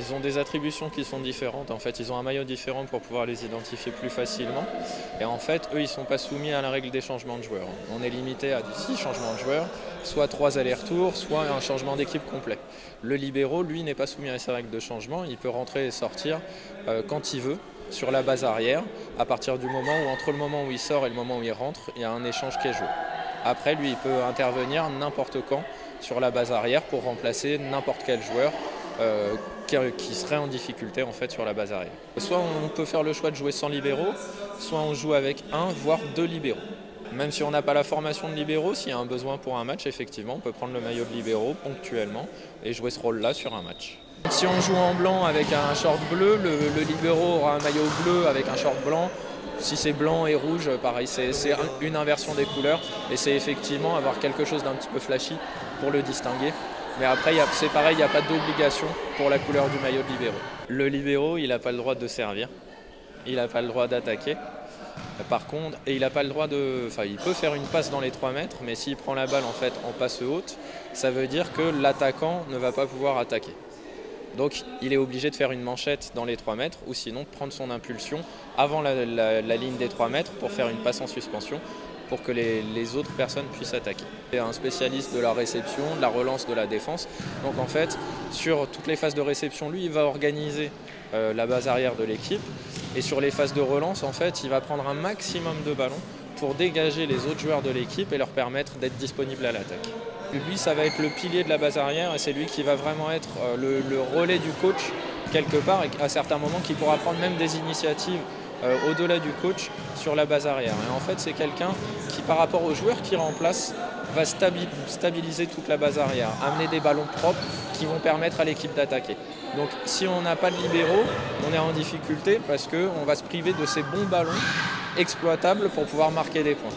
Ils ont des attributions qui sont différentes. En fait, ils ont un maillot différent pour pouvoir les identifier plus facilement. Et en fait, eux, ils ne sont pas soumis à la règle des changements de joueurs. On est limité à 6 changements de joueurs, soit 3 allers-retours, soit un changement d'équipe complet. Le libéro, lui, n'est pas soumis à ces règles de changement. Il peut rentrer et sortir quand il veut, sur la base arrière, à partir du moment où, entre le moment où il sort et le moment où il rentre, il y a un échange qui est joué. Après, lui, il peut intervenir n'importe quand sur la base arrière pour remplacer n'importe quel joueur qui serait en difficulté en fait sur la base arrière. Soit on peut faire le choix de jouer sans libéraux, soit on joue avec un voire 2 libéraux. Même si on n'a pas la formation de libéraux, s'il y a un besoin pour un match, effectivement, on peut prendre le maillot de libéraux ponctuellement et jouer ce rôle-là sur un match. Si on joue en blanc avec un short bleu, le libéraux aura un maillot bleu avec un short blanc. Si c'est blanc et rouge, pareil, c'est une inversion des couleurs et c'est effectivement avoir quelque chose d'un petit peu flashy pour le distinguer. Mais après, c'est pareil, il n'y a pas d'obligation pour la couleur du maillot de libéraux. Le libéraux, il n'a pas le droit de servir, il n'a pas le droit d'attaquer. Par contre, et il n'a pas le droit il peut faire une passe dans les 3 mètres, mais s'il prend la balle en fait en passe haute, ça veut dire que l'attaquant ne va pas pouvoir attaquer. Donc il est obligé de faire une manchette dans les 3 mètres ou sinon de prendre son impulsion avant la ligne des 3 mètres pour faire une passe en suspension pour que les autres personnes puissent attaquer. C'est un spécialiste de la réception, de la relance, de la défense. Donc en fait, sur toutes les phases de réception, lui, il va organiser la base arrière de l'équipe. Et sur les phases de relance, en fait, il va prendre un maximum de ballons pour dégager les autres joueurs de l'équipe et leur permettre d'être disponibles à l'attaque. Lui, ça va être le pilier de la base arrière et c'est lui qui va vraiment être le relais du coach quelque part et à certains moments qui pourra prendre même des initiatives au-delà du coach sur la base arrière. Et en fait, c'est quelqu'un qui, par rapport aux joueurs qui remplace, va stabiliser toute la base arrière, amener des ballons propres qui vont permettre à l'équipe d'attaquer. Donc si on n'a pas de libéraux, on est en difficulté parce qu'on va se priver de ces bons ballons exploitables pour pouvoir marquer des points.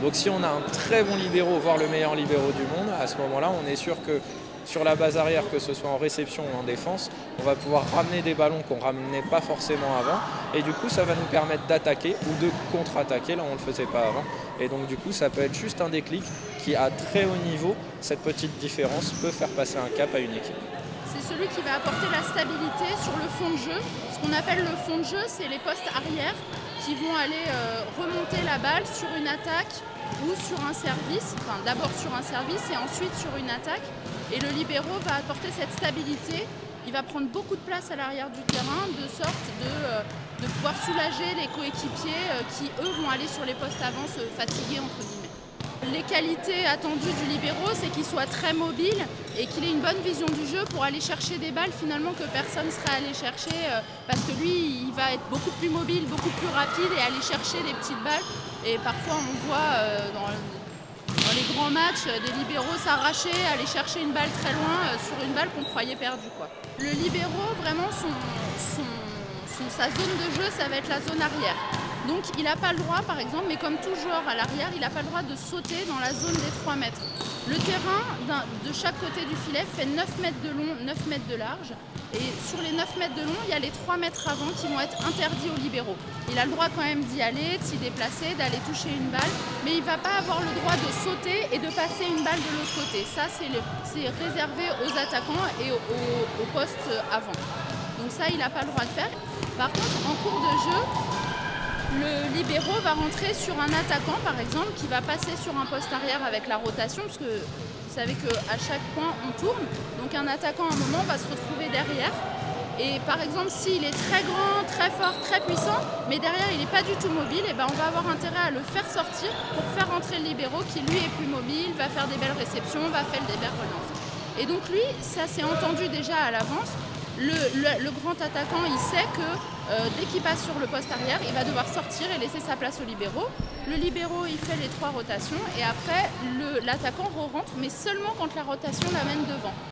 Donc si on a un très bon libéraux, voire le meilleur libéraux du monde, à ce moment-là, on est sûr que sur la base arrière, que ce soit en réception ou en défense, on va pouvoir ramener des ballons qu'on ne ramenait pas forcément avant. Et du coup, ça va nous permettre d'attaquer ou de contre-attaquer, là on ne le faisait pas avant. Et donc du coup, ça peut être juste un déclic qui, à très haut niveau, cette petite différence peut faire passer un cap à une équipe. C'est celui qui va apporter la stabilité sur le fond de jeu. Ce qu'on appelle le fond de jeu, c'est les postes arrière qui vont aller remonter la balle sur une attaque ou sur un service, enfin d'abord sur un service et ensuite sur une attaque. Et le libéraux va apporter cette stabilité, il va prendre beaucoup de place à l'arrière du terrain, de sorte de pouvoir soulager les coéquipiers qui eux vont aller sur les postes avant se fatiguer entre guillemets. Les qualités attendues du libéraux, c'est qu'il soit très mobile et qu'il ait une bonne vision du jeu pour aller chercher des balles finalement que personne ne serait allé chercher parce que lui, il va être beaucoup plus mobile, beaucoup plus rapide et aller chercher des petites balles. Et parfois, on voit dans les grands matchs des libéraux s'arracher, aller chercher une balle très loin sur une balle qu'on croyait perdue, quoi. Le libéraux, vraiment, sa zone de jeu, ça va être la zone arrière. Donc il n'a pas le droit, par exemple, mais comme tout joueur à l'arrière, il n'a pas le droit de sauter dans la zone des 3 mètres. Le terrain de chaque côté du filet fait 9 mètres de long, 9 mètres de large. Et sur les 9 mètres de long, il y a les 3 mètres avant qui vont être interdits aux libéraux. Il a le droit quand même d'y aller, de s'y déplacer, d'aller toucher une balle, mais il ne va pas avoir le droit de sauter et de passer une balle de l'autre côté. Ça, c'est réservé aux attaquants et au poste avant. Donc ça, il n'a pas le droit de faire. Par contre, en cours de jeu, le libéraux va rentrer sur un attaquant, par exemple, qui va passer sur un poste arrière avec la rotation, parce que vous savez qu'à chaque point, on tourne. Donc un attaquant, à un moment, va se retrouver derrière. Et par exemple, s'il est très grand, très fort, très puissant, mais derrière, il n'est pas du tout mobile, et ben, on va avoir intérêt à le faire sortir pour faire rentrer le libéraux, qui, lui, est plus mobile, va faire des belles réceptions, va faire des belles relances. Et donc lui, ça s'est entendu déjà à l'avance. Le grand attaquant, il sait que dès qu'il passe sur le poste arrière, il va devoir sortir et laisser sa place au libéraux. Le libéraux, il fait les 3 rotations et après, l'attaquant re-rentre, mais seulement quand la rotation l'amène devant.